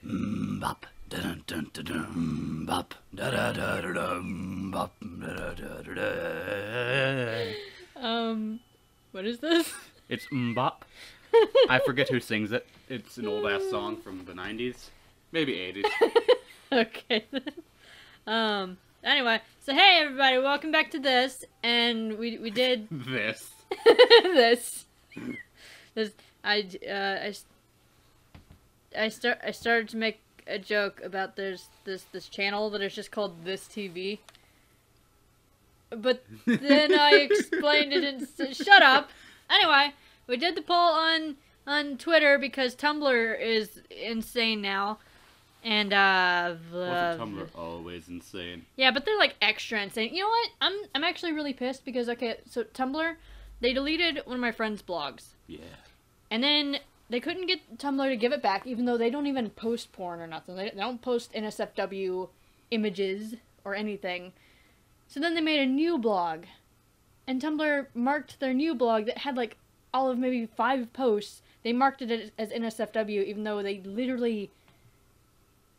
Bop. Dun dun dun dun. Bop. Da da da da da. Bop. Da da da da. What is this? It's Bop. I forget who sings it. It's an old ass song from the 90s, maybe 80s. Okay then. Anyway, so hey everybody, welcome back to this, and we did this. I started to make a joke about there's this channel that is just called This TV. But then I explained it and shut up. Anyway, we did the poll on Twitter because Tumblr is insane now. And Wasn't Tumblr always insane? Yeah, but they're like extra insane. You know what? I'm actually really pissed because okay, so Tumblr, they deleted one of my friend's blogs. Yeah. And then they couldn't get Tumblr to give it back, even though they don't even post porn or nothing. They don't post NSFW images or anything. So then they made a new blog. And Tumblr marked their new blog that had like all of maybe 5 posts. They marked it as NSFW, even though they literally...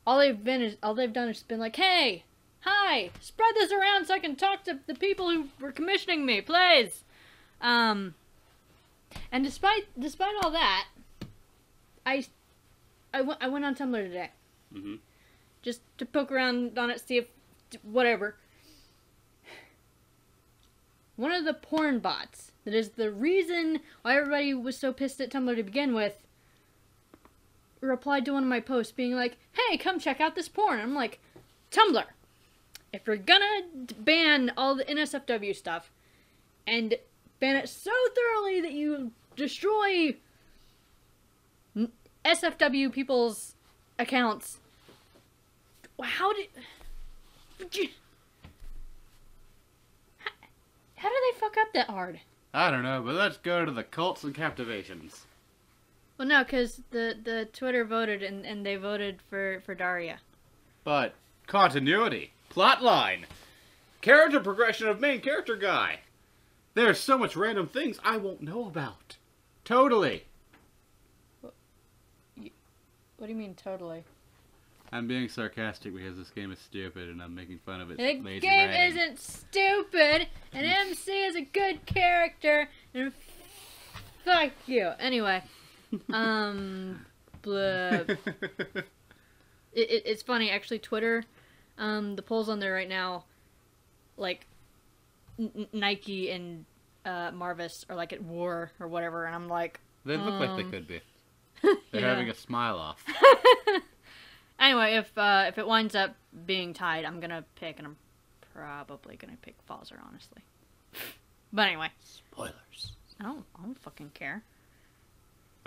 All they've done is been like, hey, hi, spread this around so I can talk to the people who were commissioning me, please. And despite all that, I went on Tumblr today. Mm-hmm. Just to poke around on it, see if whatever. One of the porn bots that is the reason why everybody was so pissed at Tumblr to begin with replied to one of my posts being like, hey, come check out this porn. I'm like, Tumblr, if you're gonna ban all the NSFW stuff and ban it so thoroughly that you destroy SFW people's accounts, how do they fuck up that hard? I don't know, but let's go to the cults and captivations. Well, no, because the Twitter voted, and they voted for Daria. But continuity, plotline, character progression of main character guy. There's so much random things I won't know about. Totally. What do you mean, totally? I'm being sarcastic because this game is stupid and I'm making fun of its The lazy game writing. isn't stupid, and MC is a good character, and fuck you. Anyway. It's funny, actually, Twitter, the polls on there right now, like, Nike and, Marvis are, like, at war or whatever, and I'm like, They look like they could be. They're yeah. having a smile off. Anyway, if it winds up being tied, I'm gonna pick, and I'm probably gonna pick Falzer, honestly. But anyway. Spoilers. I don't fucking care.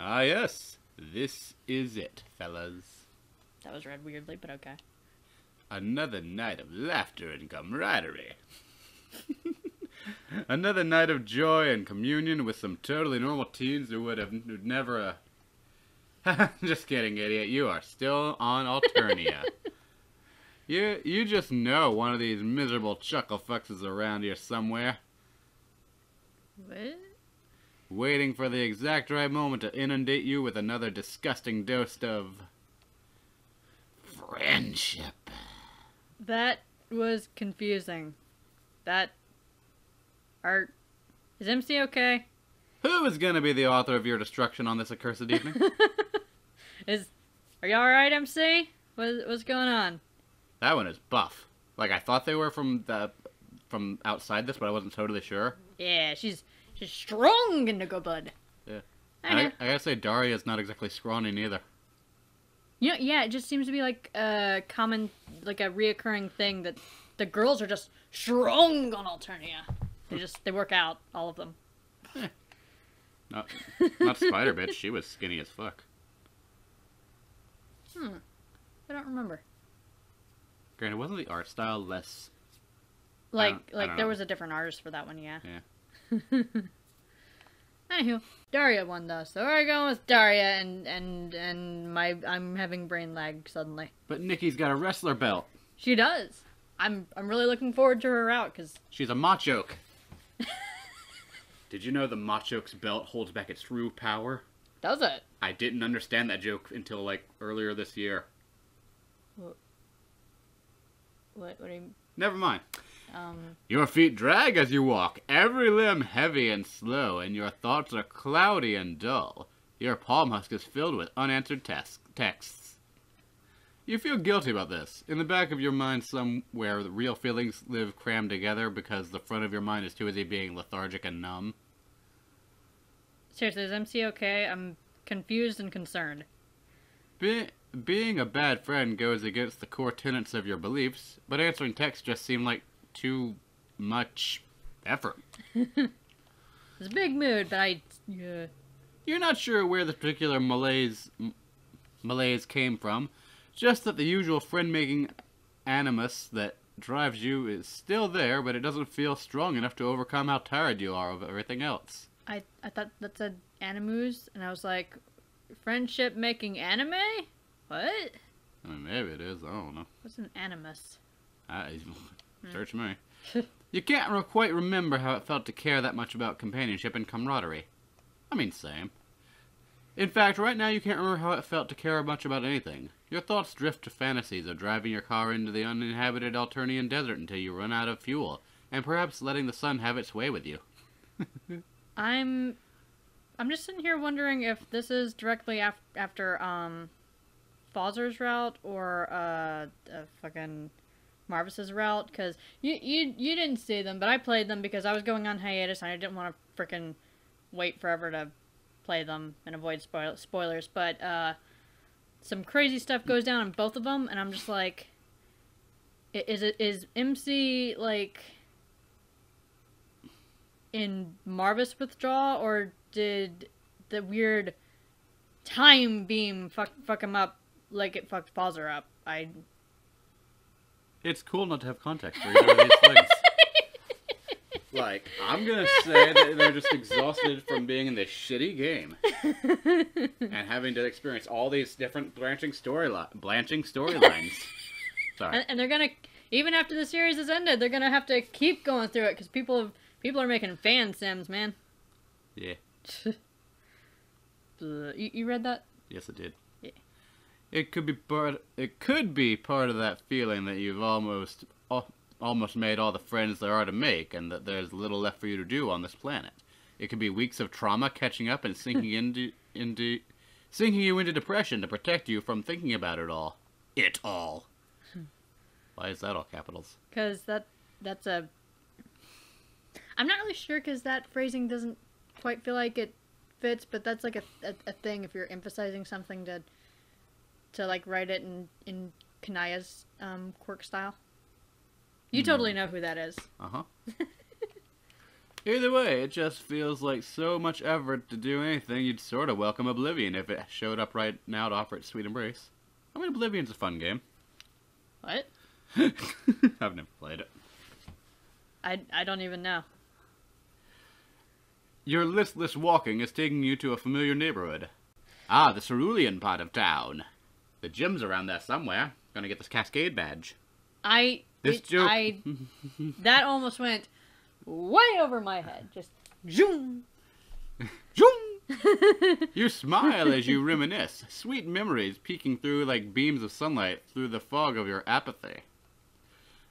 Ah, yes. This is it, fellas. That was read weirdly, but okay. Another night of laughter and camaraderie. Another night of joy and communion with some totally normal teens who'd never, Just kidding, idiot. You are still on Alternia. You just know one of these miserable chuckle fucks is around here somewhere. What? Waiting for the exact right moment to inundate you with another disgusting dose of... friendship. That was confusing. Is MC okay? Who is gonna be the author of your destruction on this accursed evening? Are you alright, MC? What's going on? That one is buff. Like, I thought they were from outside this, but I wasn't totally sure. Yeah, she's strong in the good blood. Yeah. I gotta say, Daria's not exactly scrawny neither. You know, yeah, it just seems to be like a common, like a reoccurring thing that the girls are just strong on Alternia. They work out, all of them. Not Spider Bitch. She was skinny as fuck. I don't remember. Granted, wasn't the art style less? Like don't there know. was a different artist for that one, yeah. Yeah. Anywho, Daria won though, so we're going with Daria, and I'm having brain lag suddenly. But Nikki's got a wrestler belt. She does. I'm really looking forward to her route because She's a machoke. Did you know the machoke's belt holds back its true power? does it? I didn't understand that joke until like earlier this year. What do you... Never mind. Your feet drag as you walk, every limb heavy and slow, and your thoughts are cloudy and dull. Your palm husk is filled with unanswered texts. You feel guilty about this. In the back of your mind somewhere, the real feelings live crammed together because the front of your mind is too busy being lethargic and numb. Seriously, is MC okay? I'm confused and concerned. Being a bad friend goes against the core tenets of your beliefs, but answering texts just seem like too much effort. It's a big mood, but You're not sure where the particular malaise came from, just that the usual friend-making animus that drives you is still there, but it doesn't feel strong enough to overcome how tired you are of everything else. I thought that said animus, and I was like, friendship making anime? What? I mean, maybe it is, I don't know. What's an animus? Search me. You can't quite remember how it felt to care that much about companionship and camaraderie. I mean, same. In fact, right now you can't remember how it felt to care much about anything. Your thoughts drift to fantasies of driving your car into the uninhabited Alternian desert until you run out of fuel, and perhaps letting the sun have its way with you. I'm just sitting here wondering if this is directly after Fozzer's route or fucking Marvis's route, because you didn't see them, but I played them because I was going on hiatus and I didn't want to frickin' wait forever to play them and avoid spoilers. But some crazy stuff goes down in both of them, and I'm just like, is MC like in Marvis withdrawal, or did the weird time beam fuck him up like it fucked Fozzer up? It's cool not to have context for either of these things. Like, I'm gonna say that they're just exhausted from being in this shitty game and having to experience all these different branching storylines. Sorry. And they're gonna, even after the series has ended, they're gonna have to keep going through it because people are making fan sims, man. Yeah. You read that? Yes, I did. Yeah. It could be part of that feeling that you've almost made all the friends there are to make, and that there's little left for you to do on this planet. It could be weeks of trauma catching up and sinking sinking you into depression to protect you from thinking about it all. It all. Why is that all capitals? Because that's a... I'm not really sure because that phrasing doesn't quite feel like it fits, but that's like a thing if you're emphasizing something to like write it in Kanaya's quirk style. You totally know who that is. Uh-huh. Either way, it just feels like so much effort to do anything you'd sort of welcome Oblivion if it showed up right now to offer its sweet embrace. I mean, Oblivion's a fun game. What? I've never played it. I don't even know. Your listless walking is taking you to a familiar neighborhood. Ah, the cerulean part of town. The gym's around there somewhere. Gonna get this Cascade badge. That almost went way over my head. Just zoom. Zoom! You smile as you reminisce, sweet memories peeking through like beams of sunlight through the fog of your apathy.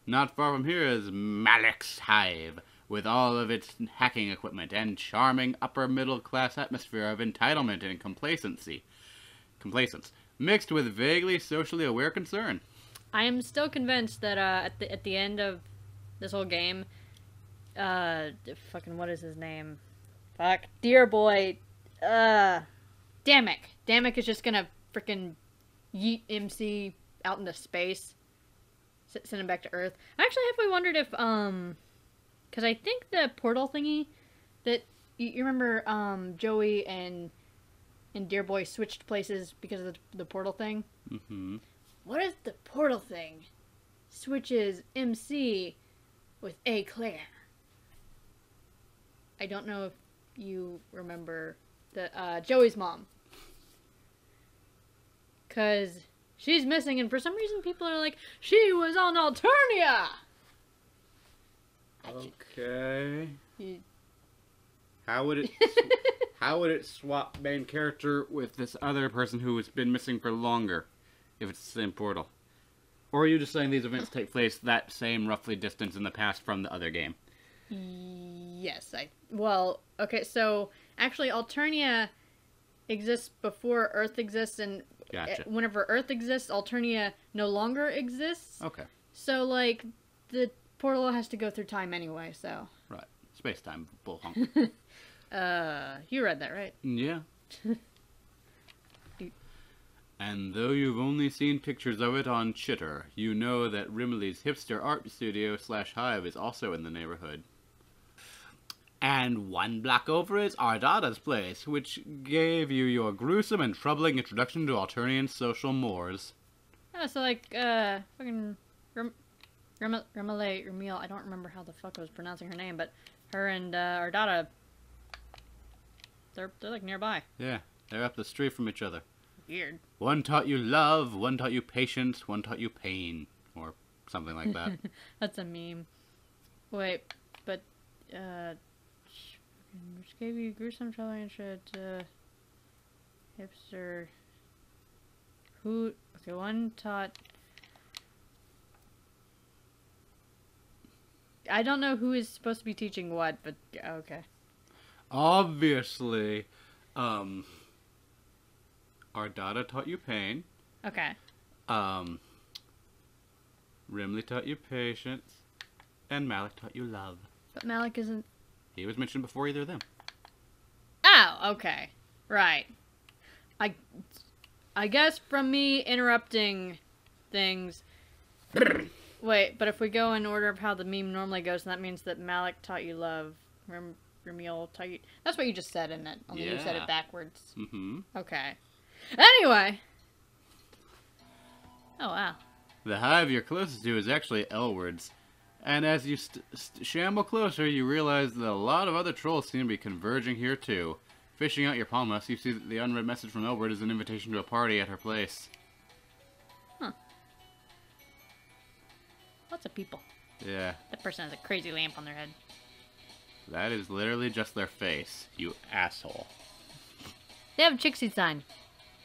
Not far from here is Malik's Hive, with all of its hacking equipment and charming upper-middle-class atmosphere of entitlement and complacence, mixed with vaguely socially aware concern. I am still convinced that at the end of this whole game, fucking what is his name? Fuck, dear boy, Damek is just gonna freaking yeet MC out into space, send him back to Earth. I actually halfway wondered if because I think the portal thingy that you remember, Joey and Dear Boy switched places because of the portal thing. Mm-hmm. What if the portal thing switches MC with A. Claire? I don't know if you remember the Joey's mom, cause she's missing, and for some reason people are like, she was on Alternia. Okay. How would it swap main character with this other person who has been missing for longer, if it's the same portal? Or are you just saying these events take place that same roughly distance in the past from the other game? Yes, well, okay, so actually Alternia exists before Earth exists, and Gotcha. whenever Earth exists, Alternia no longer exists. Okay. So, like, the portal has to go through time anyway, so. Right. Space-time bull honk. You read that, right? Yeah. And though you've only seen pictures of it on Chitter, you know that Rimley's hipster art studio / hive is also in the neighborhood. And one block over is Ardada's place, which gave you your gruesome and troubling introduction to Alternian social mores. Oh, so like, fucking Ramile, I don't remember how the fuck I was pronouncing her name, but her and Ardada, they're like nearby. Yeah, they're up the street from each other. Weird. One taught you love, one taught you patience, one taught you pain, or something like that. That's a meme. Wait, but which gave you gruesome troubling and shit, hipster. Who? Okay, one taught. I don't know who is supposed to be teaching what, but okay. Obviously, Ardada taught you pain. Okay. Rimley taught you patience, and Malik taught you love. But Malik isn't. He was mentioned before either of them. Oh, okay. Right. I guess from me interrupting things. Wait, but if we go in order of how the meme normally goes, that means that Malik taught you love. Remiel taught you. That's what you just said, isn't it? Only you said it backwards. Mm-hmm. Okay. Anyway. Oh, wow. The hive you're closest to is actually Elward's. And as you shamble closer, you realize that a lot of other trolls seem to be converging here too. Fishing out your palmas, you see that the unread message from Elward is an invitation to a party at her place. Huh. Lots of people. Yeah. That person has a crazy lamp on their head. That is literally just their face, you asshole. They have a Trixie sign.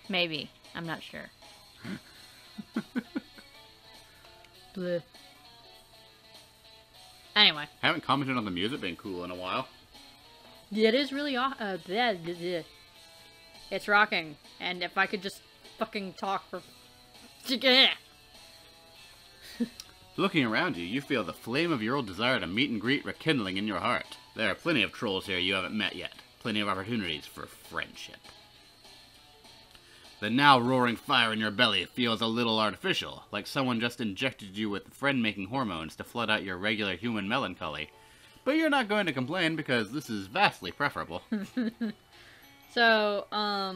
Maybe. I'm not sure. Bleh. Anyway. Haven't commented on the music being cool in a while. Yeah, it is really it's rocking. And if I could just fucking talk for... Looking around you, you feel the flame of your old desire to meet and greet rekindling in your heart. There are plenty of trolls here you haven't met yet. Plenty of opportunities for friendship. The now roaring fire in your belly feels a little artificial, like someone just injected you with friend-making hormones to flood out your regular human melancholy. But you're not going to complain because this is vastly preferable. So, I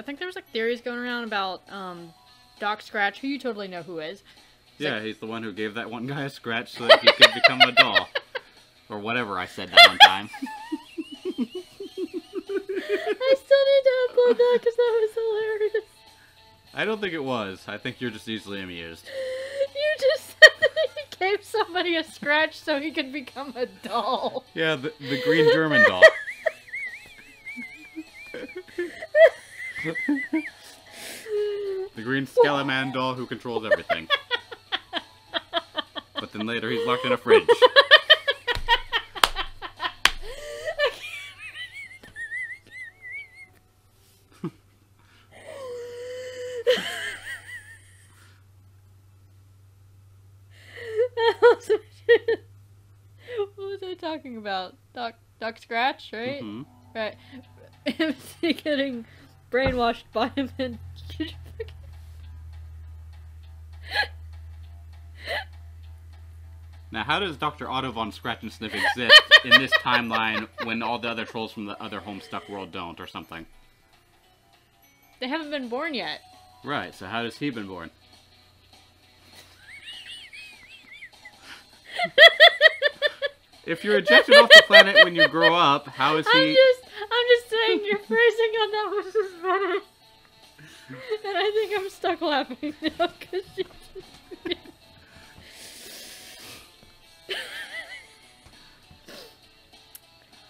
think there was like theories going around about Doc Scratch, who you totally know who is. He's the one who gave that one guy a scratch so that he could become a doll. Or whatever I said that one time. I still need to upload that because that was hilarious. I don't think it was. I think you're just easily amused. You just said that he gave somebody a scratch so he could become a doll. Yeah, the green German doll. The green Skeleman doll who controls everything. But then later he's locked in a fridge. What was I talking about? Doc Scratch, right? Mm-hmm. Right. Him getting brainwashed by him and... Now, how does Dr. Otto von Scratch and Sniff exist in this timeline when all the other trolls from the other Homestuck world don't, or something? They haven't been born yet. Right, so how has he been born? If you're ejected off the planet when you grow up, how is he... I'm just saying your phrasing on that was just funny. And I think I'm stuck laughing now because you just...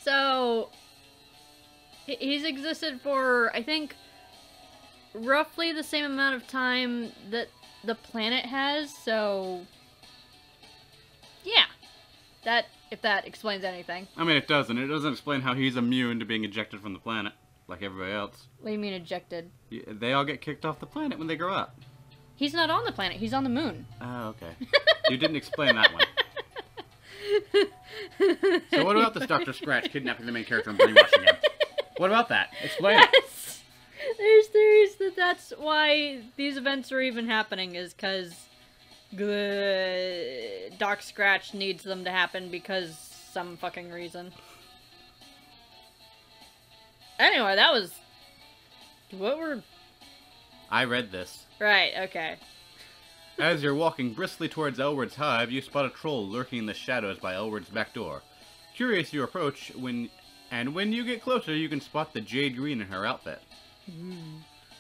So, he's existed for, I think, roughly the same amount of time that the planet has, so yeah. If that explains anything. I mean, it doesn't. It doesn't explain how he's immune to being ejected from the planet, like everybody else. What do you mean ejected? They all get kicked off the planet when they grow up. He's not on the planet, he's on the moon. Oh, okay. You didn't explain that one. So what about this Dr. Scratch kidnapping the main character and brainwashing him? What about that? Explain it. Yes! There's theories that that's why these events are even happening, is because Doc Scratch needs them to happen because some fucking reason. Anyway, that was... What were... I read this. Right, okay. As you're walking briskly towards Elward's hive, you spot a troll lurking in the shadows by Elward's back door. Curious, you approach, when you get closer, you can spot the jade green in her outfit.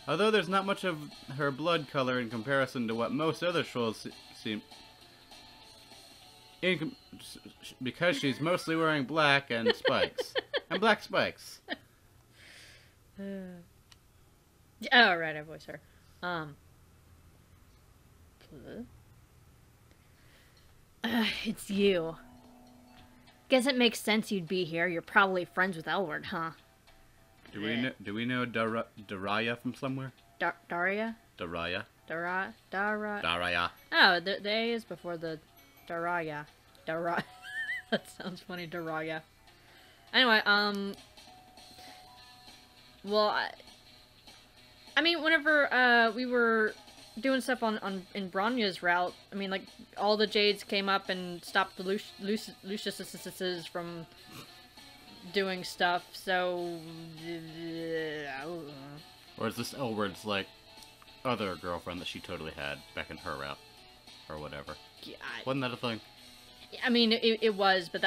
Although there's not much of her blood color in comparison to what most other trolls seem... because she's mostly wearing black and spikes. And black spikes. Oh, right, I voice her. It's you. Guess it makes sense you'd be here. You're probably friends with Elward, huh? Do we know Daraya from somewhere? Daria? Daraya. Daraya. Oh, the A is before the Daraya. That sounds funny, Daraya. Anyway, well, I mean, whenever, we were doing stuff in Bronya's route, I mean, like, all the Jades came up and stopped the Luciuses from doing stuff, so... Or is this Elward's, like, other girlfriend that she totally had back in her route? Or whatever. Yeah, Wasn't that a thing? I mean, it was, but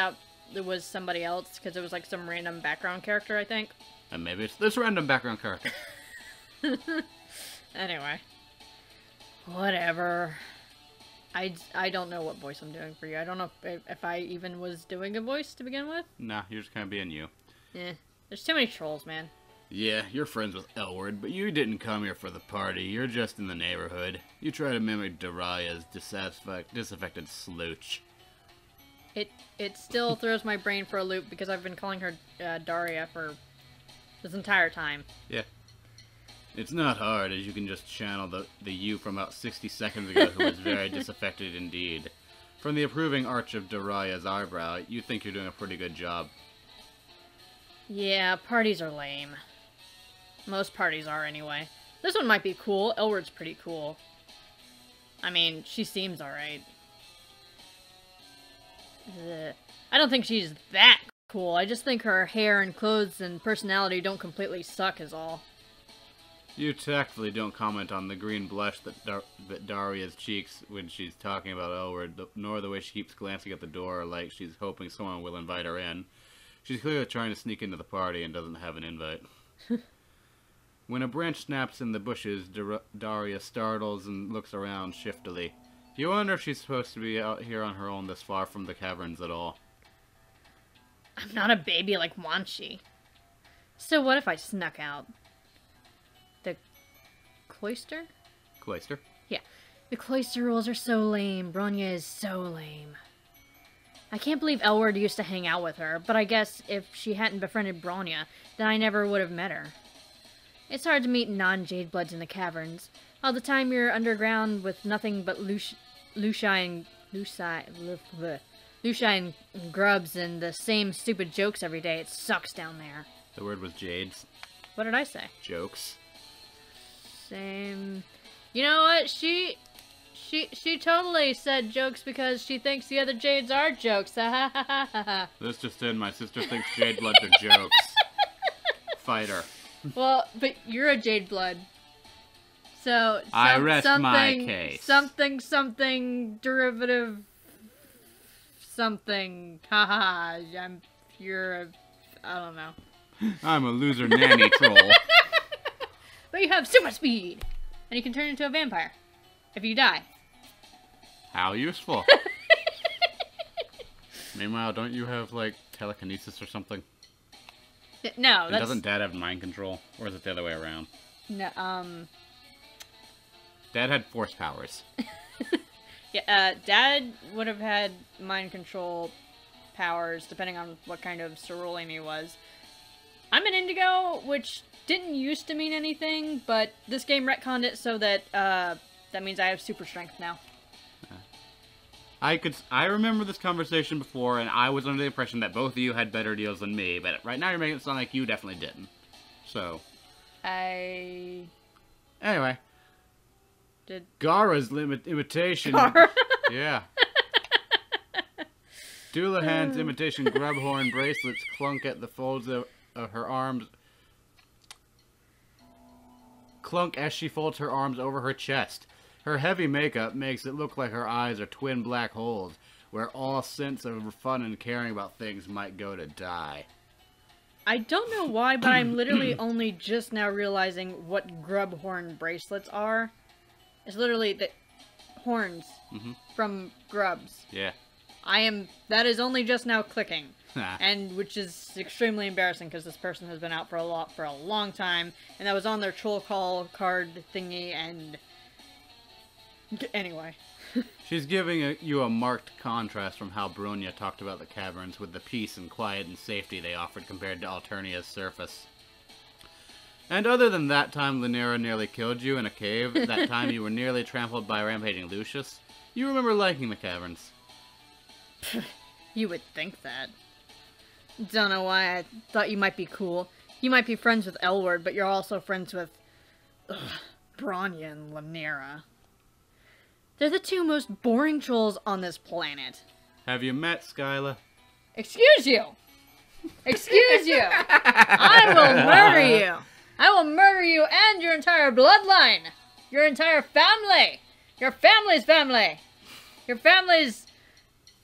it was somebody else, because it was, like, some random background character, I think. And maybe it's this random background character. Anyway. Whatever. I don't know what voice I'm doing for you. I don't know if I even was doing a voice to begin with. Nah, you're just kind of being you. Eh. There's too many trolls, man. Yeah, you're friends with Elward, but you didn't come here for the party. You're just in the neighborhood. You try to mimic Daraya's disaffected slooch. It still throws my brain for a loop because I've been calling her Daria for this entire time. Yeah. It's not hard, as you can just channel the you from about 60 seconds ago who was very disaffected indeed. From the approving arch of Daraya's eyebrow, you think you're doing a pretty good job. Yeah, parties are lame. Most parties are, anyway. This one might be cool. Elward's pretty cool. I mean, she seems alright. I don't think she's that cool. I just think her hair and clothes and personality don't completely suck is all. You tactfully don't comment on the green blush that Daria's cheeks when she's talking about Elward, nor the way she keeps glancing at the door like she's hoping someone will invite her in. She's clearly trying to sneak into the party and doesn't have an invite. When a branch snaps in the bushes, Daria startles and looks around shiftily. You wonder if she's supposed to be out here on her own this far from the caverns at all. I'm not a baby like Wanshi. So what if I snuck out? The cloister? Cloister? Yeah. The cloister rules are so lame. Bronya is so lame. I can't believe Elward used to hang out with her, but I guess if she hadn't befriended Bronya, then I never would have met her. It's hard to meet non-Jade Bloods in the caverns. All the time you're underground with nothing but Lushine grubs and the same stupid jokes every day. It sucks down there. The word was Jades. What did I say? Jokes. Same. You know what? She totally said jokes because she thinks the other Jades are jokes. Ha ha ha ha ha. This just in, my sister thinks Jade Bloods are jokes. Fight her. Well, but you're a Jade Blood. So, I rest my case. Something, derivative, something. Haha, I don't know. I'm a loser nanny troll. But you have super speed! And you can turn into a vampire. If you die. How useful. Meanwhile, don't you have, like, telekinesis or something? No, And doesn't Dad have mind control? Or is it the other way around? No, Dad had force powers. Yeah, Dad would have had mind control powers, depending on what kind of cerulean he was. I'm an indigo, which didn't used to mean anything, but this game retconned it so that, that means I have super strength now. I remember this conversation before, and I was under the impression that both of you had better deals than me, but right now you're making it sound like you definitely didn't. So. Anyway. Gara's imitation. Gara? Yeah. Doulahan's imitation grubhorn bracelets clunk at the folds of her arms. Clunk as she folds her arms over her chest. Her heavy makeup makes it look like her eyes are twin black holes, where all sense of fun and caring about things might go to die. I don't know why, but I'm literally only just now realizing what grubhorn bracelets are. It's literally the horns from grubs. Yeah. That is only just now clicking. And which is extremely embarrassing because this person has been out for a long time, and that was on their troll call card thingy, and anyway. She's giving you a marked contrast from how Bronya talked about the caverns with the peace and quiet and safety they offered compared to Alternia's surface. And other than that time Lanera nearly killed you in a cave, that time you were nearly trampled by rampaging Lucius, you remember liking the caverns. You would think that. Don't know why I thought you might be cool. You might be friends with Elward, but you're also friends with Bronya and Lanera. They're the two most boring trolls on this planet. Have you met Skyla? Excuse you! Excuse you! I will murder you! I will murder you and your entire bloodline! Your entire family! Your family's family! Your family's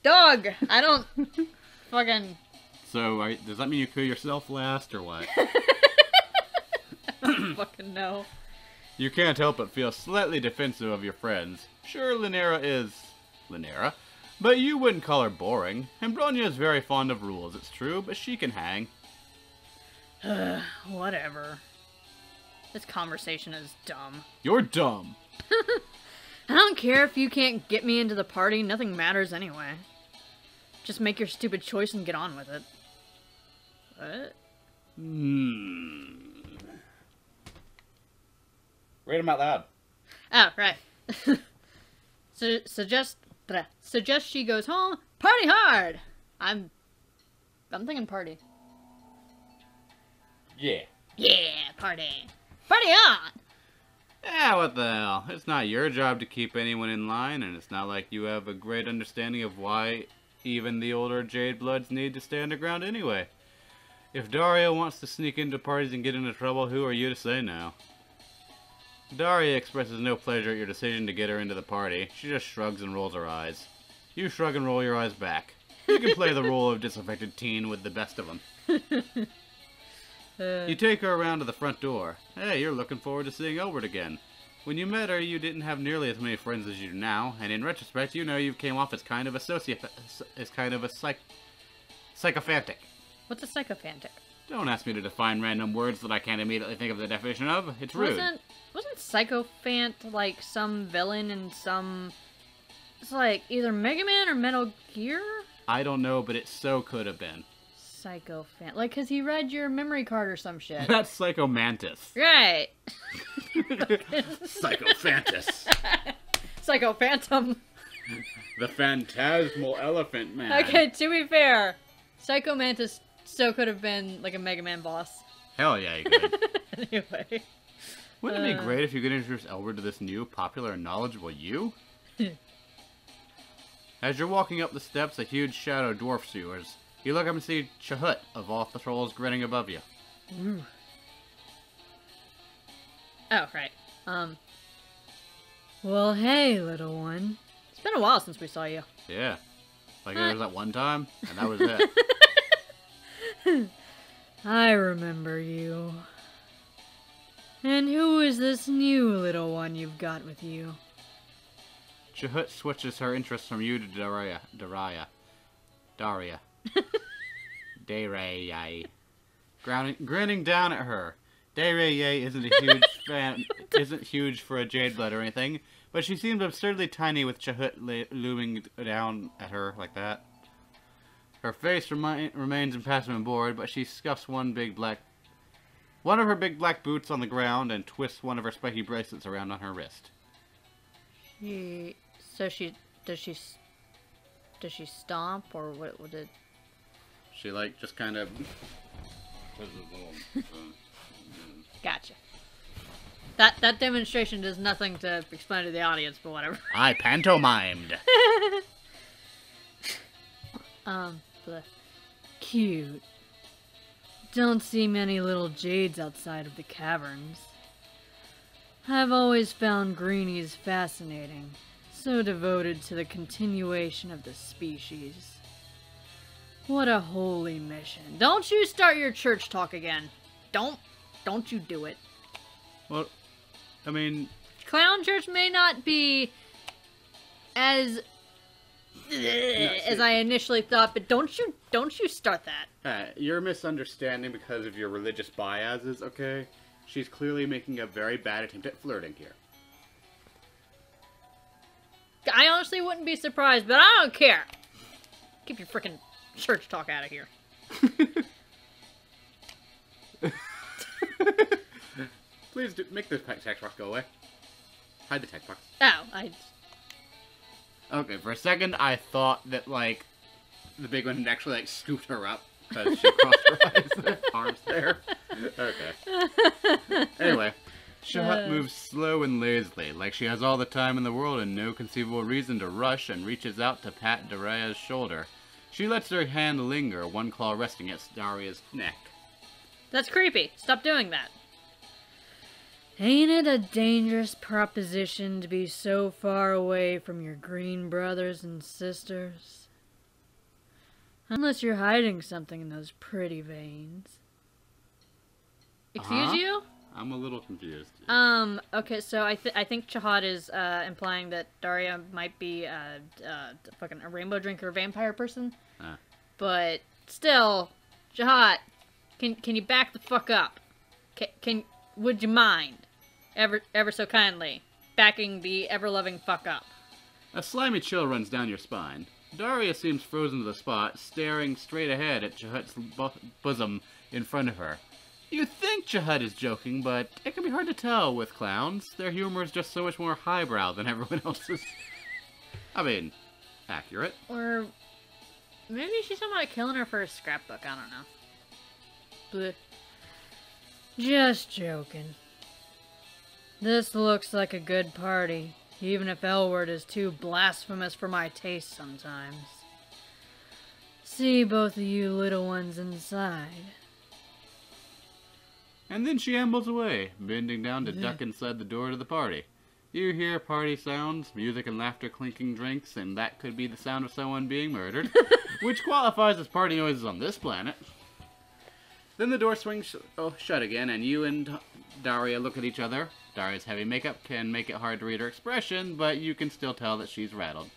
dog! I don't fucking... So, does that mean you kill yourself last, or what? I don't fucking know. You can't help but feel slightly defensive of your friends. Sure, Lanera is Lanera, but you wouldn't call her boring. And Bronya is very fond of rules, it's true, but she can hang. Whatever. This conversation is dumb. You're dumb. I don't care if you can't get me into the party, nothing matters anyway. Just make your stupid choice and get on with it. What? Read them out loud. Oh, right. Suggest she goes home. Party hard! I'm thinking party. Yeah. Yeah, party. Party on! Yeah, what the hell. It's not your job to keep anyone in line, and it's not like you have a great understanding of why even the older Jade Bloods need to stay underground anyway. If Daria wants to sneak into parties and get into trouble, who are you to say no? Daria expresses no pleasure at your decision to get her into the party. She just shrugs and rolls her eyes. You shrug and roll your eyes back. You can play the role of disaffected teen with the best of them. You take her around to the front door. Hey, you're looking forward to seeing Elbert again. When you met her, you didn't have nearly as many friends as you do now, and in retrospect, you know you came off as kind of a sycophantic. What's a sycophantic? Don't ask me to define random words that I can't immediately think of the definition of. It's rude. Wasn't sycophant like some villain in some... It's like either Mega Man or Metal Gear? I don't know, but it so could have been. Sycophant. Like, cause he read your memory card or some shit. That's Psychomantis. Right. Psychophantus. Psychophantom. The phantasmal elephant man. Okay, to be fair, Psychomantis so could have been like a Mega Man boss. Hell yeah, you could. Anyway. Wouldn't it be great if you could introduce Elbert to this new, popular, and knowledgeable you? As you're walking up the steps, a huge shadow dwarfs yours. You look up and see Chahut of all the trolls grinning above you. Ooh. Oh, right. Well, hey, little one. It's been a while since we saw you. Yeah. Like it was that one time, and that was it. I remember you. And who is this new little one you've got with you? Chahut switches her interest from you to Daria. Daria. Grinning down at her. Dairye isn't huge for a jade blood or anything, but she seems absurdly tiny with Chahut looming down at her like that. Her face remains impassive and bored, but she scuffs one of her big black boots on the ground and twists one of her spiky bracelets around on her wrist. Does she stomp or what would it? She like just kind of. Gotcha. That demonstration does nothing to explain to the audience, but whatever. I pantomimed. Bleh. Cute. Don't see many little jades outside of the caverns. I've always found greenies fascinating, so devoted to the continuation of the species. What a holy mission. Don't you start your church talk again. Don't you do it. Well, I mean... Clown church may not be as I initially thought, but don't you start that. You're misunderstanding because of your religious biases, okay? She's clearly making a very bad attempt at flirting here. I honestly wouldn't be surprised, but I don't care. Keep your frickin' church talk out of here. Please make the text box go away. Hide the text box. Oh, Okay, for a second I thought that, like, the big one had actually, like, scooped her up because she crossed her arms there. Okay. Anyway, Chahut moves slow and lazily, like she has all the time in the world and no conceivable reason to rush, and reaches out to pat Daria's shoulder. She lets her hand linger, one claw resting at Daria's neck. That's creepy. Stop doing that. Ain't it a dangerous proposition to be so far away from your green brothers and sisters? Unless you're hiding something in those pretty veins. Excuse you? I'm a little confused. Okay, so I think Chahut is, implying that Daria might be, a rainbow drinker vampire person. But, still, Chahut, can you back the fuck up? Would you mind, ever so kindly, backing the ever-loving fuck up? A slimy chill runs down your spine. Daria seems frozen to the spot, staring straight ahead at Chahut's bosom in front of her. You think Chahut is joking, but it can be hard to tell with clowns. Their humor is just so much more highbrow than everyone else's. I mean, accurate. Or maybe she's talking about killing her for a scrapbook, I don't know. Blech. Just joking. This looks like a good party, even if L-word is too blasphemous for my taste sometimes. See both of you little ones inside. And then she ambles away, bending down to duck inside the door to the party. You hear party sounds, music and laughter, clinking drinks, and that could be the sound of someone being murdered, which qualifies as party noises on this planet. Then the door swings shut again, and you and Daria look at each other. Daria's heavy makeup can make it hard to read her expression, but you can still tell that she's rattled.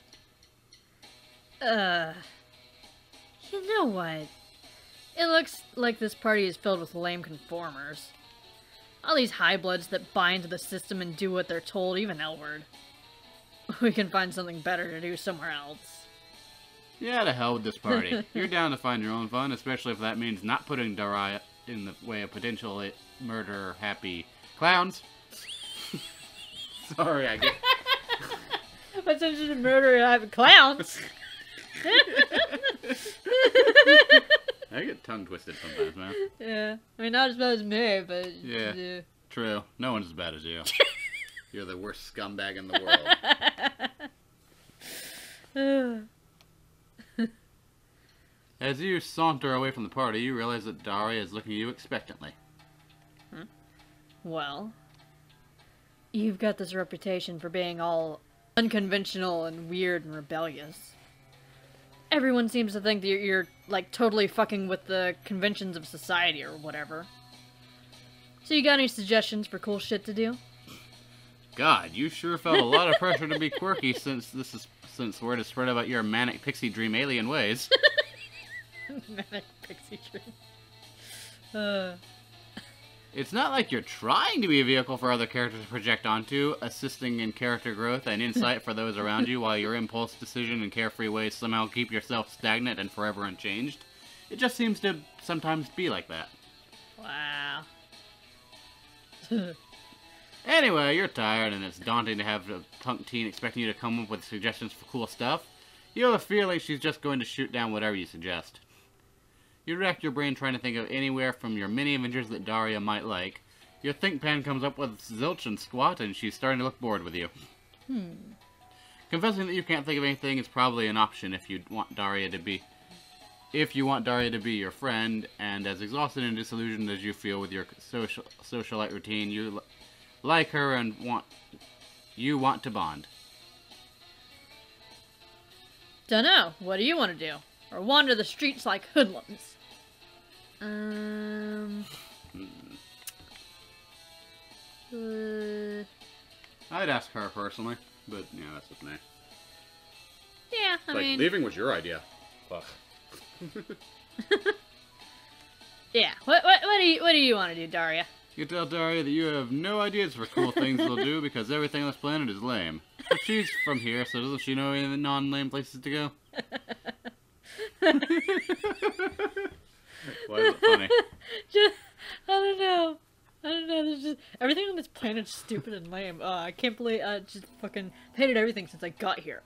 You know what? It looks like this party is filled with lame conformers. All these high-bloods that buy into the system and do what they're told, even L-word. We can find something better to do somewhere else. Yeah, to hell with this party. You're down to find your own fun, especially if that means not putting Daria in the way of potentially murder-happy clowns. Sorry, I get... What's interested in murder-happy clowns? I get tongue-twisted sometimes, man. Yeah. I mean, not as bad as me, but... Yeah. True. No one's as bad as you. You're the worst scumbag in the world. As you saunter away from the party, you realize that Daria is looking at you expectantly. Well, you've got this reputation for being all unconventional and weird and rebellious. Everyone seems to think that you're like, totally fucking with the conventions of society or whatever. So you got any suggestions for cool shit to do? God, you sure felt a lot of pressure to be quirky since word has spread about your manic pixie dream alien ways. Manic pixie dream. It's not like you're trying to be a vehicle for other characters to project onto, assisting in character growth and insight for those around you while your impulse decision and carefree ways somehow keep yourself stagnant and forever unchanged. It just seems to sometimes be like that. Wow. Anyway, you're tired and it's daunting to have a punk teen expecting you to come up with suggestions for cool stuff. You have a feeling she's just going to shoot down whatever you suggest. You rack your brain trying to think of anywhere from your mini adventures that Daria might like. Your think pan comes up with zilch and squat, and she's starting to look bored with you. Confessing that you can't think of anything is probably an option if you want Daria to be your friend, and as exhausted and disillusioned as you feel with your socialite routine, you like her and want to bond. Dunno. What do you want to do? Or wander the streets like hoodlums? I'd ask her personally, but yeah, that's just me. Yeah, I mean... leaving was your idea. Fuck. Yeah, what do you want to do, Daria? You tell Daria that you have no ideas for cool things they'll do because everything on this planet is lame. But she's from here, so doesn't she know any non-lame places to go? Why is it funny? I don't know. There's just everything on this planet's stupid and lame. I can't believe I just fucking hated everything since I got here.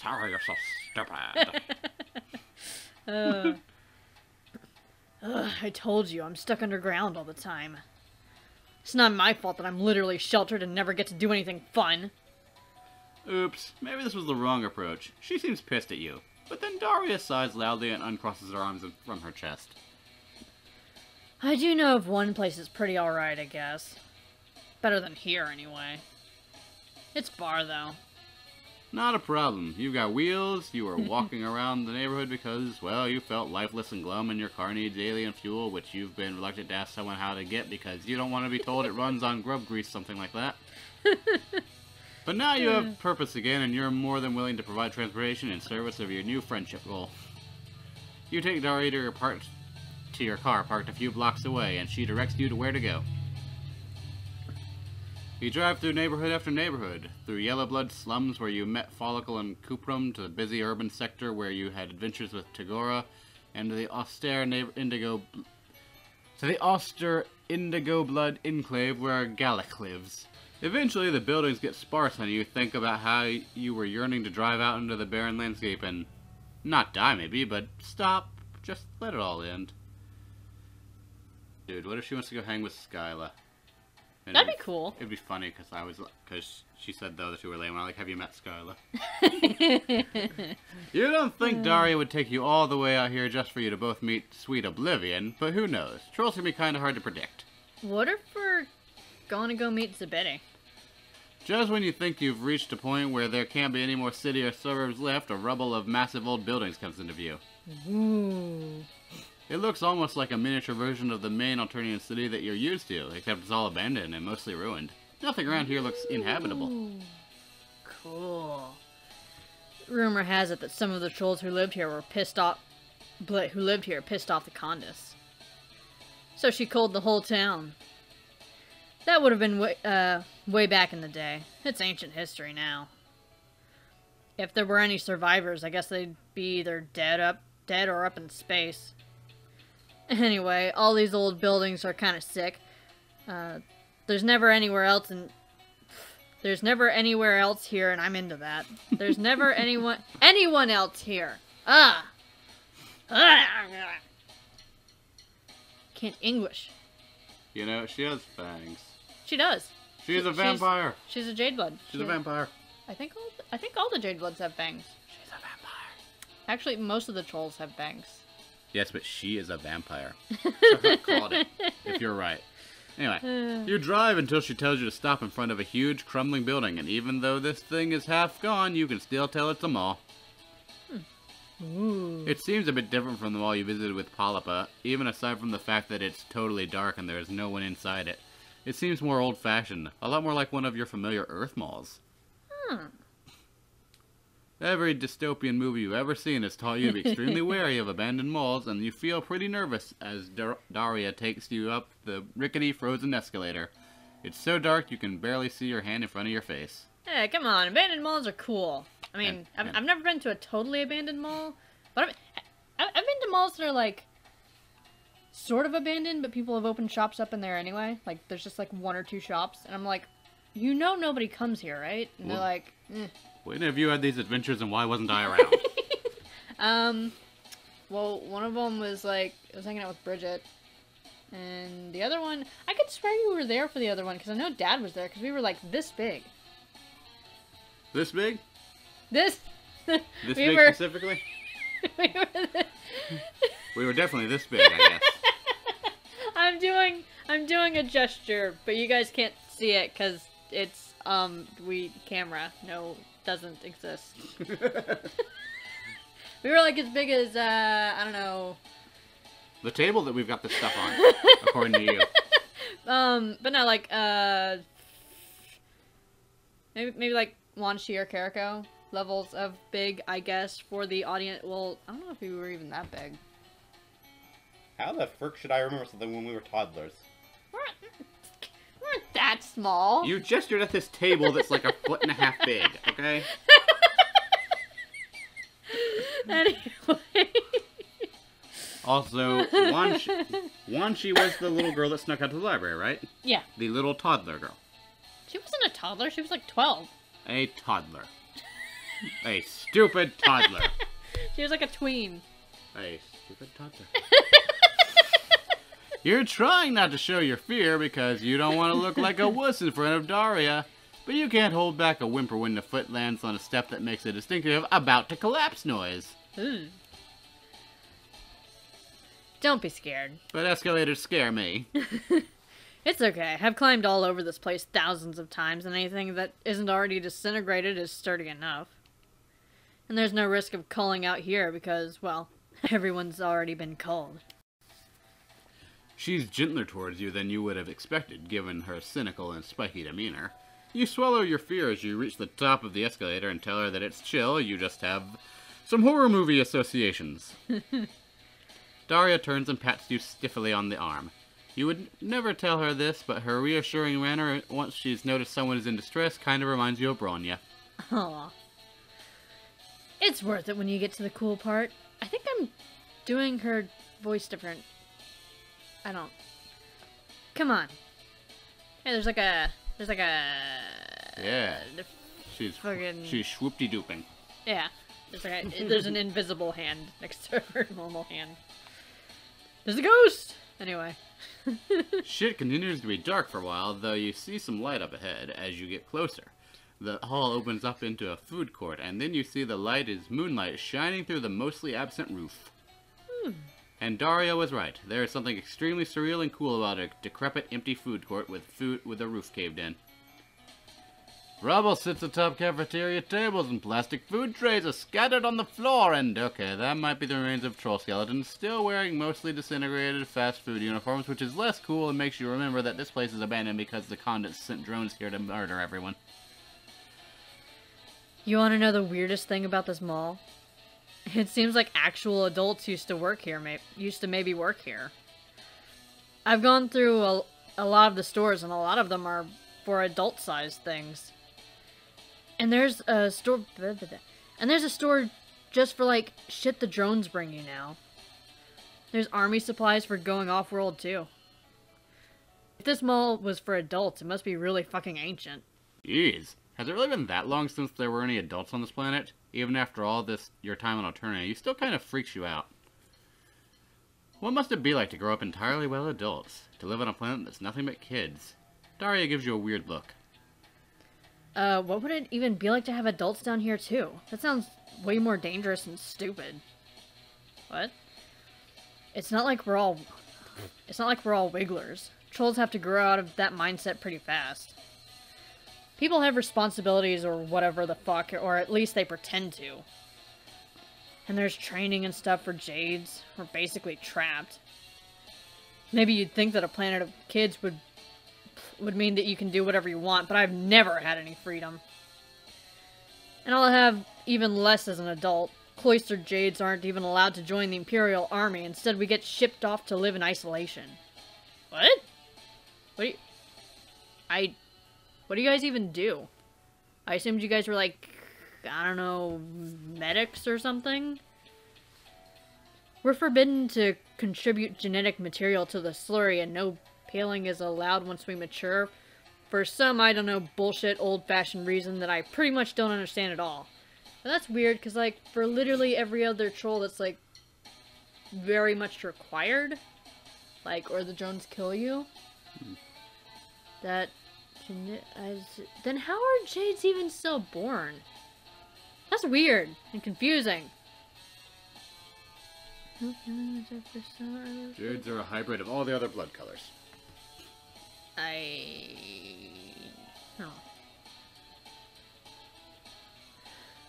Sorry, you're so stupid. I told you, I'm stuck underground all the time. It's not my fault that I'm literally sheltered and never get to do anything fun. Oops, maybe this was the wrong approach. She seems pissed at you. But then Daria sighs loudly and uncrosses her arms from her chest. I do know of one place that's pretty alright, I guess. Better than here, anyway. It's far, though. Not a problem. You've got wheels, you were walking around the neighborhood because, well, you felt lifeless and glum and your car needs alien fuel, which you've been reluctant to ask someone how to get because you don't want to be told it runs on grub grease, something like that. But now you have purpose again, and you're more than willing to provide transportation in service of your new friendship goal. You take Daria to your car parked a few blocks away, and she directs you to where to go. You drive through neighborhood after neighborhood, through yellow blood slums where you met Follicle and Cuprum, to the busy urban sector where you had adventures with Tagora, and to the austere indigo blood enclave where Gallic lives. Eventually, the buildings get sparse and you think about how you were yearning to drive out into the barren landscape and not die maybe, but stop, just let it all end. Dude, what if she wants to go hang with Skyla? And that'd be cool. It'd be funny because she said though that you were lame. I'm like, have you met Skyla? You don't think Daria would take you all the way out here just for you to both meet sweet Oblivion, but who knows? Trolls can be kind of hard to predict. What if we're going to go meet Zabidi? Just when you think you've reached a point where there can't be any more city or suburbs left, a rubble of massive old buildings comes into view. Ooh. It looks almost like a miniature version of the main Alternian city that you're used to, except it's all abandoned and mostly ruined. Nothing around here looks inhabitable. Ooh. Cool. Rumor has it that some of the trolls who lived here pissed off the Condis. So she culled the whole town. That would have been way back in the day. It's ancient history now. If there were any survivors, I guess they'd be either dead or up in space. Anyway, all these old buildings are kind of sick. There's never anywhere else here, and I'm into that. There's never anyone else here. Can't English. You know, she has fangs. She does. She's a vampire. She's a Jade Blood. She's a vampire. I think all the Jade Bloods have fangs. She's a vampire. Actually, most of the trolls have fangs. Yes, but she is a vampire. Called it. If you're right. Anyway, you drive until she tells you to stop in front of a huge, crumbling building, and even though this thing is half gone, you can still tell it's a mall. Ooh. It seems a bit different from the mall you visited with Polypa, even aside from the fact that it's totally dark and there is no one inside it. It seems more old-fashioned, a lot more like one of your familiar Earth malls. Every dystopian movie you've ever seen has taught you to be extremely wary of abandoned malls, and you feel pretty nervous as Daria takes you up the rickety frozen escalator. It's so dark you can barely see your hand in front of your face. Hey, come on. Abandoned malls are cool. I mean, I've never been to a totally abandoned mall, but I've been to malls that are, like, sort of abandoned, but people have opened shops up in there anyway. Like, there's just, like, 1 or 2 shops, and I'm like, you know nobody comes here, right? And they're like, When have you had these adventures, and why wasn't I around? Well, one of them was, like, I was hanging out with Bridget, and the other one, I could swear you were there for the other one, because I know Dad was there, because we were, like, this big. This big? This This we big were, specifically? we were We were definitely this big, I guess. I'm doing a gesture, but you guys can't see it because it's camera doesn't exist. We were like as big as I don't know. The table that we've got this stuff on, according to you. But no, like maybe like Wanshi or Kariko levels of big, I guess, for the audience. Well, I don't know if we were even that big. How the frick should I remember something when we were toddlers? We weren't that small. You gestured at this table that's like 1.5 feet big, okay? Anyway. Also, Wanshi was the little girl that snuck out to the library, right? Yeah. The little toddler girl. She wasn't a toddler. She was like 12. A toddler. A stupid toddler. She was like a tween. A stupid toddler. You're trying not to show your fear because you don't want to look like a wuss in front of Daria, but you can't hold back a whimper when the foot lands on a step that makes a distinctive about to collapse noise. Ooh. Don't be scared. But escalators scare me. It's okay. I've climbed all over this place thousands of times, and anything that isn't already disintegrated is sturdy enough. And there's no risk of culling out here because, well, everyone's already been culled. She's gentler towards you than you would have expected, given her cynical and spiky demeanor. You swallow your fear as you reach the top of the escalator and tell her that it's chill, you just have some horror movie associations. Daria turns and pats you stiffly on the arm. You would never tell her this, but her reassuring manner once she's noticed someone is in distress kind of reminds you of Bronya. Aw. It's worth it when you get to the cool part. I think I'm doing her voice different. I don't. Come on. Hey, there's like a... Yeah. She's swoop-de-dooping. Yeah. There's an invisible hand next to her normal hand. There's a ghost! Anyway. Shit continues to be dark for a while, though you see some light up ahead as you get closer. The hall opens up into a food court, and then you see the light is moonlight shining through the mostly absent roof. And Daria was right. There is something extremely surreal and cool about a decrepit, empty food court with a roof caved in. Rubble sits atop cafeteria tables and plastic food trays are scattered on the floor, and okay, that might be the remains of troll skeletons, still wearing mostly disintegrated fast food uniforms, which is less cool and makes you remember that this place is abandoned because the convicts sent drones here to murder everyone. You want to know the weirdest thing about this mall? It seems like actual adults used to maybe work here. I've gone through a lot of the stores, and a lot of them are for adult-sized things. And there's a store, just for, like, shit the drones bring you now. There's army supplies for going off-world, too. If this mall was for adults, it must be really fucking ancient. Jeez. Has it really been that long since there were any adults on this planet? Even after all this, your time on Alternia, you still kind of freaks you out. What must it be like to grow up entirely with adults? To live on a planet that's nothing but kids? Daria gives you a weird look. What would it even be like to have adults down here, too? That sounds way more dangerous and stupid. What? It's not like we're all wigglers. Trolls have to grow out of that mindset pretty fast. People have responsibilities or whatever the fuck, or at least they pretend to. And there's training and stuff for Jades. We're basically trapped. Maybe you'd think that a planet of kids would mean that you can do whatever you want, but I've never had any freedom. And I'll have even less as an adult. Cloistered Jades aren't even allowed to join the Imperial Army. Instead, we get shipped off to live in isolation. What? What do you... What do you guys even do? I assumed you guys were like, I don't know, medics or something? We're forbidden to contribute genetic material to the slurry, and no paling is allowed once we mature. For some, I don't know, bullshit, old-fashioned reason that I pretty much don't understand at all. And that's weird, because, like, for literally every other troll that's, like, very much required, like, or the drones kill you, that... Then how are Jades even still born? That's weird and confusing. Jades are a hybrid of all the other blood colors.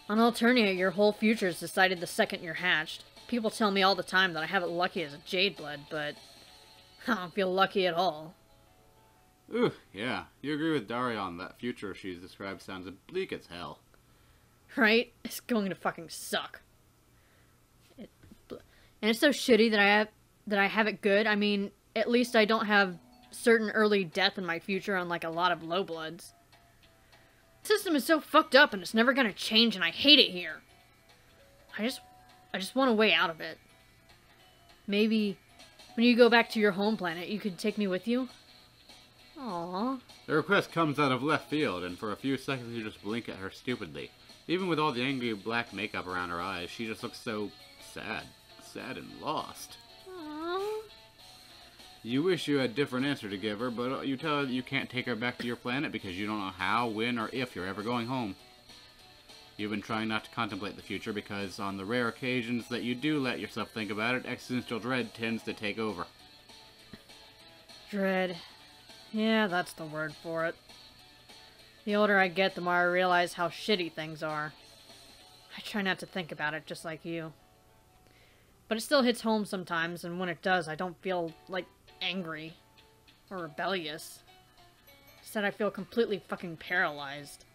On Alternia, your whole future is decided the second you're hatched. People tell me all the time that I have it lucky as a Jade blood, but I don't feel lucky at all. Ooh, yeah. You agree with Daria on that future she's described sounds bleak as hell. Right? It's going to fucking suck. And it's so shitty that I have it good. I mean, at least I don't have certain early death in my future unlike a lot of low bloods. The system is so fucked up and it's never gonna change and I hate it here. I just want a way out of it. Maybe when you go back to your home planet, you could take me with you? Aww. The request comes out of left field, and for a few seconds you just blink at her stupidly. Even with all the angry black makeup around her eyes, she just looks so sad. Sad and lost. Aww. You wish you had a different answer to give her, but you tell her that you can't take her back to your planet because you don't know how, when, or if you're ever going home. You've been trying not to contemplate the future because on the rare occasions that you do let yourself think about it, existential dread tends to take over. Dread. Yeah, that's the word for it. The older I get, the more I realize how shitty things are. I try not to think about it, just like you. But it still hits home sometimes, and when it does, I don't feel, like, angry. Or rebellious. Instead, I feel completely fucking paralyzed.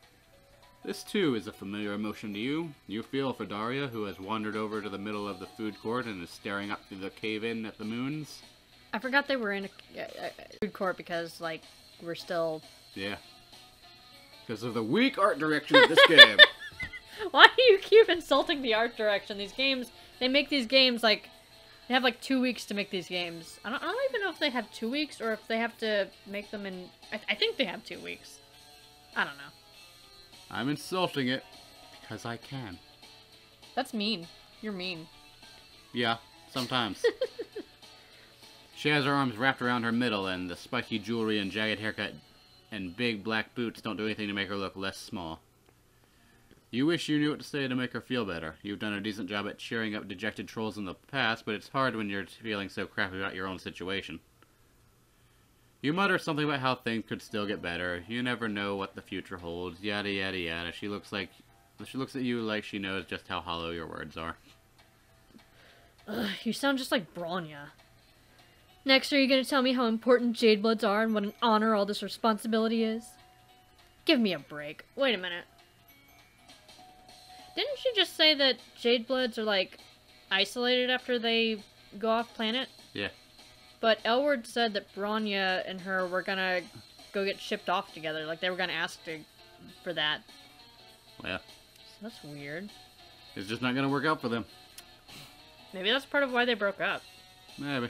This, too, is a familiar emotion to you. You feel for Daria, who has wandered over to the middle of the food court and is staring up through the cave-in at the moons. I forgot they were in a food court because, like, we're still... Yeah. Because of the weak art direction of this game. Why do you keep insulting the art direction? These games, they make these games, like, they have, like, 2 weeks to make these games. I don't even know if they have 2 weeks or if they have to make them in... I think they have 2 weeks. I don't know. I'm insulting it because I can. That's mean. You're mean. Yeah, sometimes. She has her arms wrapped around her middle, and the spiky jewelry and jagged haircut and big black boots don't do anything to make her look less small. You wish you knew what to say to make her feel better. You've done a decent job at cheering up dejected trolls in the past, but it's hard when you're feeling so crappy about your own situation. You mutter something about how things could still get better. You never know what the future holds. Yada yada yada. She looks at you like she knows just how hollow your words are. Ugh, you sound just like Bronya. Next, are you gonna tell me how important Jade Bloods are and what an honor all this responsibility is? Give me a break. Wait a minute. Didn't she just say that Jade Bloods are, like, isolated after they go off planet? Yeah. But Elward said that Bronya and her were gonna go get shipped off together. Like, they were gonna ask for that. Yeah. So that's weird. It's just not gonna work out for them. Maybe that's part of why they broke up. Maybe.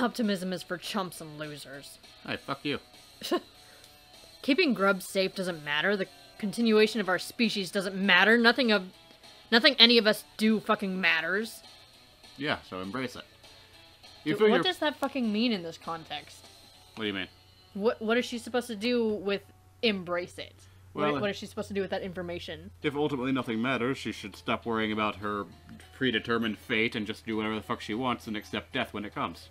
Optimism is for chumps and losers. Hey, fuck you. Keeping grubs safe doesn't matter. The continuation of our species doesn't matter. Nothing any of us do fucking matters. Yeah, so embrace it. What does that fucking mean in this context? What do you mean? What is she supposed to do with embrace it? Well, what is she supposed to do with that information? If ultimately nothing matters, she should stop worrying about her predetermined fate and just do whatever the fuck she wants and accept death when it comes.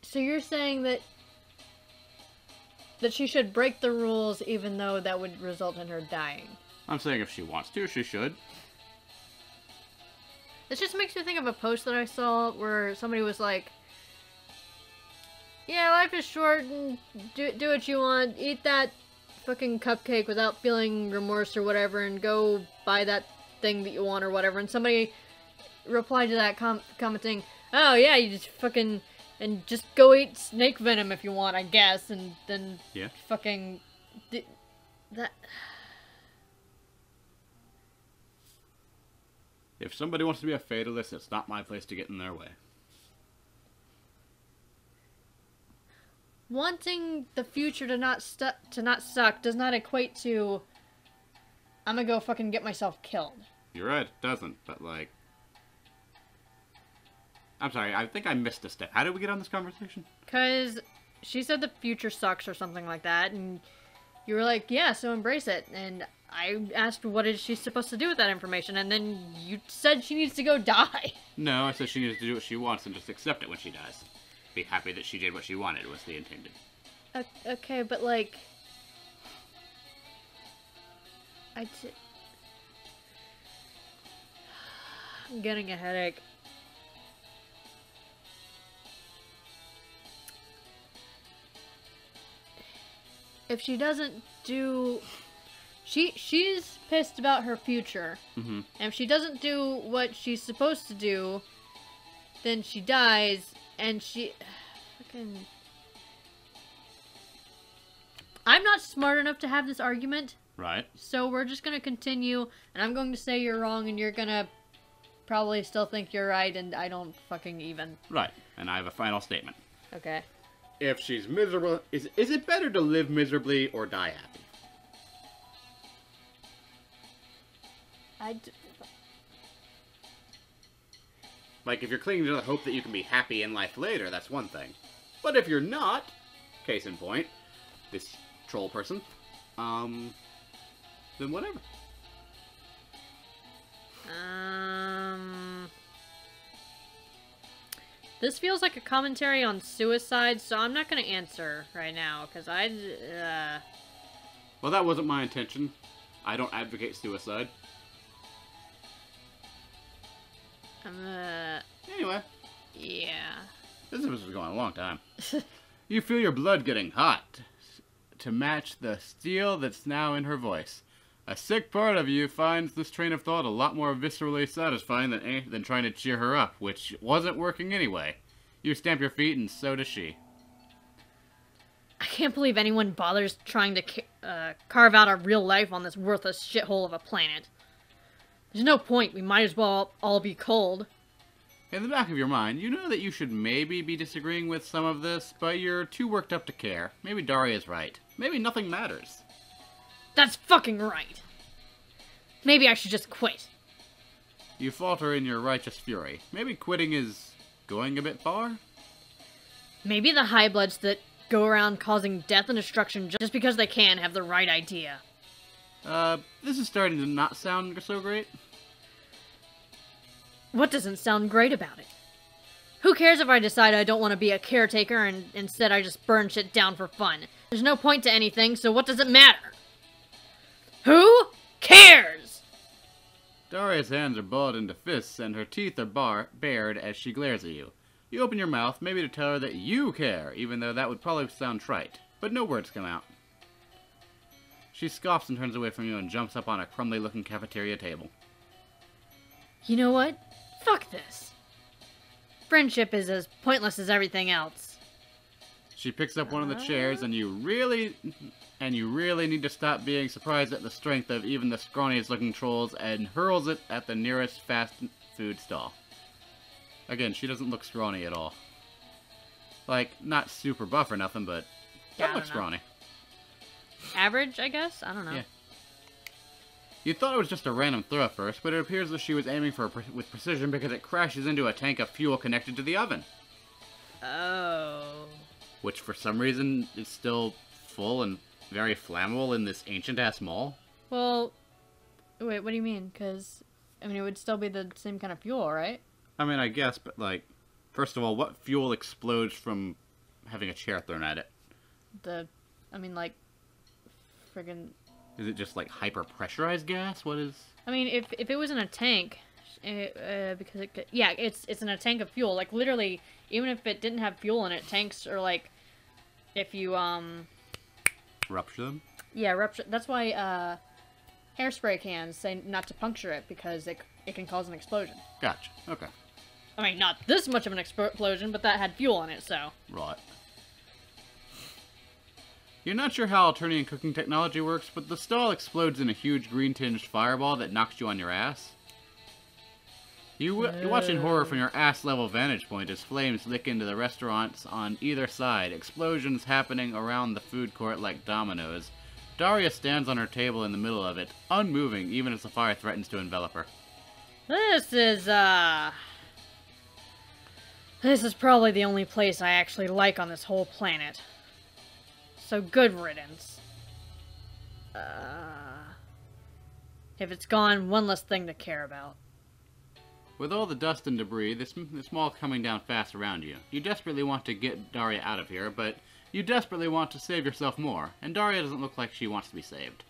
So you're saying that she should break the rules even though that would result in her dying? I'm saying if she wants to, she should. This just makes me think of a post that I saw where somebody was like, yeah, life is short and do what you want. Eat that fucking cupcake without feeling remorse or whatever and go buy that thing that you want or whatever. And somebody replied to that commenting, oh yeah, you just fucking, and just go eat snake venom if you want, I guess. And then fucking, that... If somebody wants to be a fatalist, it's not my place to get in their way. Wanting the future to not suck does not equate to I'm gonna go fucking get myself killed. You're right, it doesn't, but like... I'm sorry, I think I missed a step. How did we get on this conversation? Because she said the future sucks or something like that, and you were like, yeah, so embrace it. And I asked what is she supposed to do with that information, and then you said she needs to go die. No, I said she needs to do what she wants and just accept it when she dies. Be happy that she did what she wanted, was the intended. Okay, but like... I'm getting a headache. If she doesn't do... She's pissed about her future. Mm-hmm. And if she doesn't do what she's supposed to do, then she dies, and she... Fucking... I'm not smart enough to have this argument. Right. So we're just gonna continue, and I'm going to say you're wrong, and you're gonna probably still think you're right, and I don't fucking even. Right. And I have a final statement. Okay. If she's miserable, is it better to live miserably or die happy? Like, if you're clinging to the hope that you can be happy in life later, that's one thing. But if you're not, case in point, this troll person, then whatever. This feels like a commentary on suicide, so I'm not gonna answer right now, because Well, that wasn't my intention. I don't advocate suicide. Anyway. Yeah. This was going a long time. You feel your blood getting hot to match the steel that's now in her voice. A sick part of you finds this train of thought a lot more viscerally satisfying than trying to cheer her up, which wasn't working anyway. You stamp your feet, and so does she. I can't believe anyone bothers trying to carve out a real life on this worthless shithole of a planet. There's no point. We might as well all be cold. In the back of your mind, you know that you should maybe be disagreeing with some of this, but you're too worked up to care. Maybe Daria's right. Maybe nothing matters. That's fucking right. Maybe I should just quit. You falter in your righteous fury. Maybe quitting is going a bit far? Maybe the high-bloods that go around causing death and destruction just because they can have the right idea. This is starting to not sound so great. What doesn't sound great about it? Who cares if I decide I don't want to be a caretaker and instead I just burn shit down for fun? There's no point to anything, so what does it matter? Who cares? Daria's hands are balled into fists and her teeth are bared as she glares at you. You open your mouth, maybe to tell her that you care, even though that would probably sound trite. But no words come out. She scoffs and turns away from you and jumps up on a crumbly-looking cafeteria table. You know what? Fuck this. Friendship is as pointless as everything else. She picks up one of the chairs, and you really need to stop being surprised at the strength of even the scrawniest-looking trolls, and hurls it at the nearest fast food stall. Again, she doesn't look scrawny at all. Like, not super buff or nothing, but doesn't look scrawny. Average, I guess? I don't know. Yeah. You thought it was just a random throw at first, but it appears that she was aiming with precision because it crashes into a tank of fuel connected to the oven. Oh. Which, for some reason, is still full and very flammable in this ancient-ass mall. Well, wait, what do you mean? Because, I mean, it would still be the same kind of fuel, right? I mean, I guess, but, like, first of all, what fuel explodes from having a chair thrown at it? Like, friggin'... Is it just, like, hyper-pressurized gas? What is... I mean, if it was in a tank, Because yeah, it's in a tank of fuel. Like literally, even if it didn't have fuel in it, tanks are like, if you Rupture them? yeah, rupture. That's why hairspray cans say not to puncture it because it can cause an explosion. Gotcha. Okay. I mean, not this much of an explosion, but that had fuel in it, so. Right. You're not sure how Alternian cooking technology works, but the stall explodes in a huge green-tinged fireball that knocks you on your ass. You watch in horror from your ass-level vantage point as flames lick into the restaurants on either side, explosions happening around the food court like dominoes. Daria stands on her table in the middle of it, unmoving even as the fire threatens to envelop her. This is probably the only place I actually like on this whole planet. So good riddance. If it's gone, one less thing to care about. With all the dust and debris, this mall coming down fast around you, you desperately want to get Daria out of here, but you desperately want to save yourself more, and Daria doesn't look like she wants to be saved.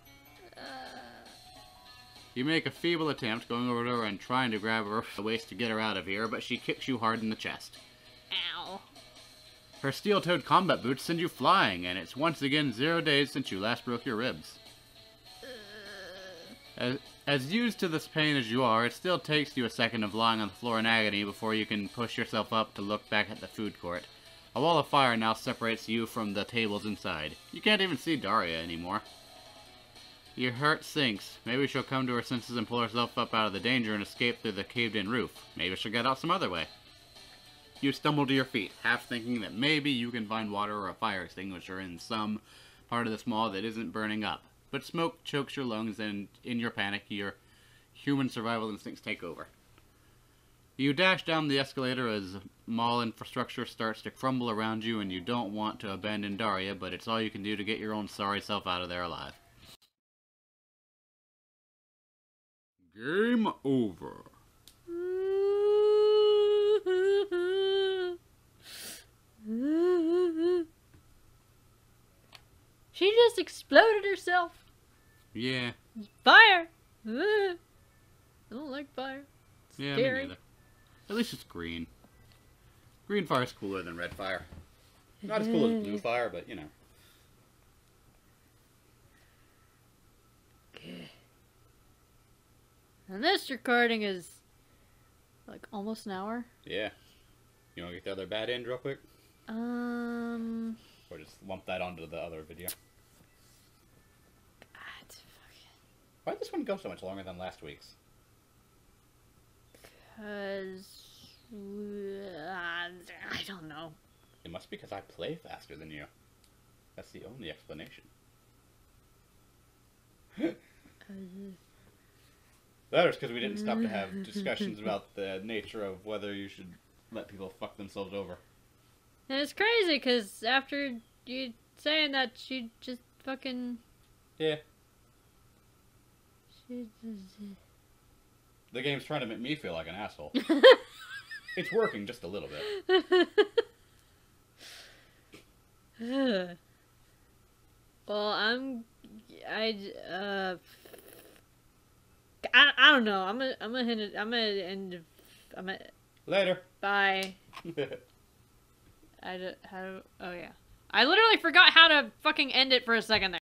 You make a feeble attempt going over to her and trying to grab her the waist to get her out of here, but she kicks you hard in the chest. Ow. Her steel-toed combat boots send you flying, and it's once again 0 days since you last broke your ribs. As used to this pain as you are, it still takes you a second of lying on the floor in agony before you can push yourself up to look back at the food court. A wall of fire now separates you from the tables inside. You can't even see Daria anymore. Your heart sinks. Maybe she'll come to her senses and pull herself up out of the danger and escape through the caved-in roof. Maybe she'll get out some other way. You stumble to your feet, half thinking that maybe you can find water or a fire extinguisher in some part of this mall that isn't burning up. But smoke chokes your lungs, and in your panic, your human survival instincts take over. You dash down the escalator as mall infrastructure starts to crumble around you, and you don't want to abandon Daria, but it's all you can do to get your own sorry self out of there alive. Game over. She just exploded herself. Yeah. Fire! I don't like fire. It's Yeah, scary. me neither. At least it's green. Green fire's cooler than red fire. Not as cool as blue fire, but you know. And this recording is like almost an hour. Yeah. You want to get the other bad end real quick? Or just lump that onto the other video? Why did this one go so much longer than last week's? Because... I don't know. It must be because I play faster than you. That's the only explanation. That is because we didn't stop to have discussions about the nature of whether you should let people fuck themselves over. And it's crazy, because after you saying that, she just fucking... Yeah. The game's trying to make me feel like an asshole. It's working just a little bit. Well, I don't know. I'm gonna end. Later. Bye. Oh yeah. I literally forgot how to fucking end it for a second there.